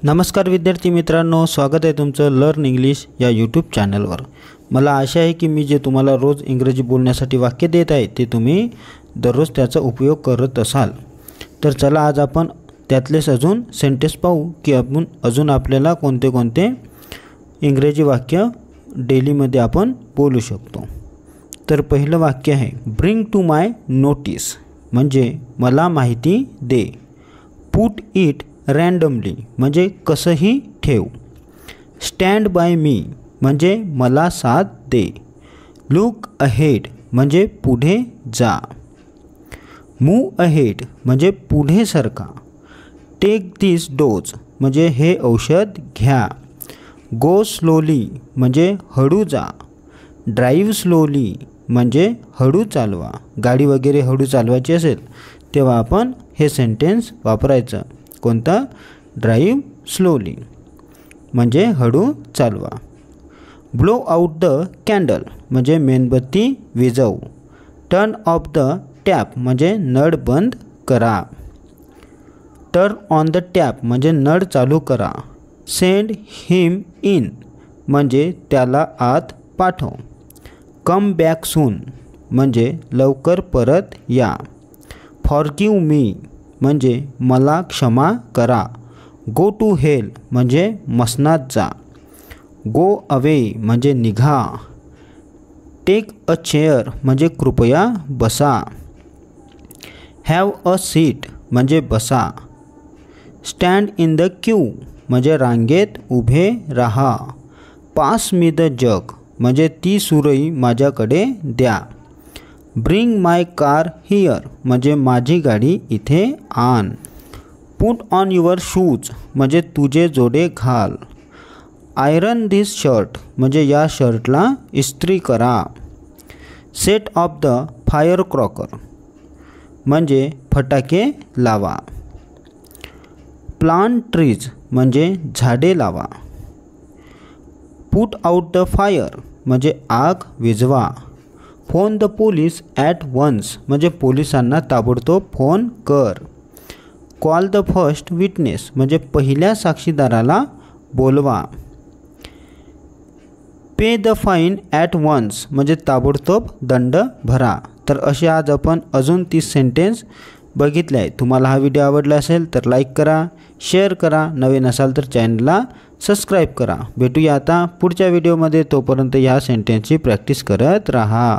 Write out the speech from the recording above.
नमस्कार विद्यार्थी मित्रांनो, स्वागत आहे तुमचं लर्न इंग्लिश या यूट्यूब चॅनलवर। मला आशा आहे की मी जे तुम्हाला रोज इंग्रजी बोलण्यासाठी वाक्य देत आहे ते तुम्ही दररोज त्याचा उपयोग करत असाल। तर चला आज आपण त्यातलेच अजून सेंटेन्स पाहू की अजून आपल्याला कोणते कोणते इंग्रजी वाक्य डेलीमध्ये आपण बोलू शकतो। तर पहिलं वाक्य आहे ब्रिंग टू माय नोटीस, म्हणजे मला माहिती दे। पुट इट रँडमली, म्हणजे कसंही ठेव। स्टँड बाय मी, म्हणजे मला साथ दे। लुक अहेड, म्हणजे पुढे जा। मूव अहेड, म्हणजे पुढे सरका। टेक दिस डोज, म्हणजे हे औषध घ्या। गो स्लोली, म्हणजे हळू जा। ड्राईव्ह स्लोली, म्हणजे हळू चालवा। गाडी वगैरे हळू चालवायची असेल तेव्हा आपण हे सेंटेन्स वापरायचं। कोणता? ड्राईव्ह स्लोली, म्हणजे हळू चालवा। ब्लो आउट द कॅन्डल, म्हणजे मेणबत्ती विझव। टर्न ऑफ द टॅप, म्हणजे नळ बंद करा। टर्न ऑन द टॅप, म्हणजे नळ चालू करा। सेंड हिम इन, म्हणजे त्याला आत पाठव। कम बॅक सून, म्हणजे लवकर परत या। फॉरगिव्ह मी, म्हणजे मला क्षमा करा। गो टू हेल, म्हणजे मसनात जा। गो अवे, म्हणजे निघा। टेक अ चेअर, म्हणजे कृपया बसा। हॅव अ सीट, म्हणजे बसा। स्टँड इन द क्यू, म्हणजे रांगेत उभे राहा। पास मी द जग, म्हणजे ती सुरई माझ्याकडे द्या। ब्रिंग माय कार हियर, म्हणजे माझी गाडी इथे आण। पुट ऑन युअर शूज, म्हणजे तुझे जोडे घाल। आयरन धिस शर्ट, म्हणजे या शर्टला इस्त्री करा। Set of the fire Crocker, म्हणजे फटाके लावा। प्लांट ट्रीज, म्हणजे झाडे लावा। पुट आउट द फायर, म्हणजे आग विझवा। Phone the police at once, म्हणजे पोलिसांना ताबडतोब फोन कर। कॉल द फर्स्ट विटनेस, म्हणजे पहिल्या साक्षीदाराला बोलवा। पे द फाईन ॲट वन्स, म्हणजे ताबडतोब दंड भरा। तर असे आज आपण अजून 30 सेंटेन्स बघितले आहे। तुम्हाला हा व्हिडिओ आवडला असेल तर लाईक करा, शेअर करा, नवीन असाल तर चॅनलला सबस्क्राईब करा। भेटूया आता पुढच्या व्हिडिओमध्ये, तोपर्यंत ह्या सेंटेन्सची प्रॅक्टिस करत राहा।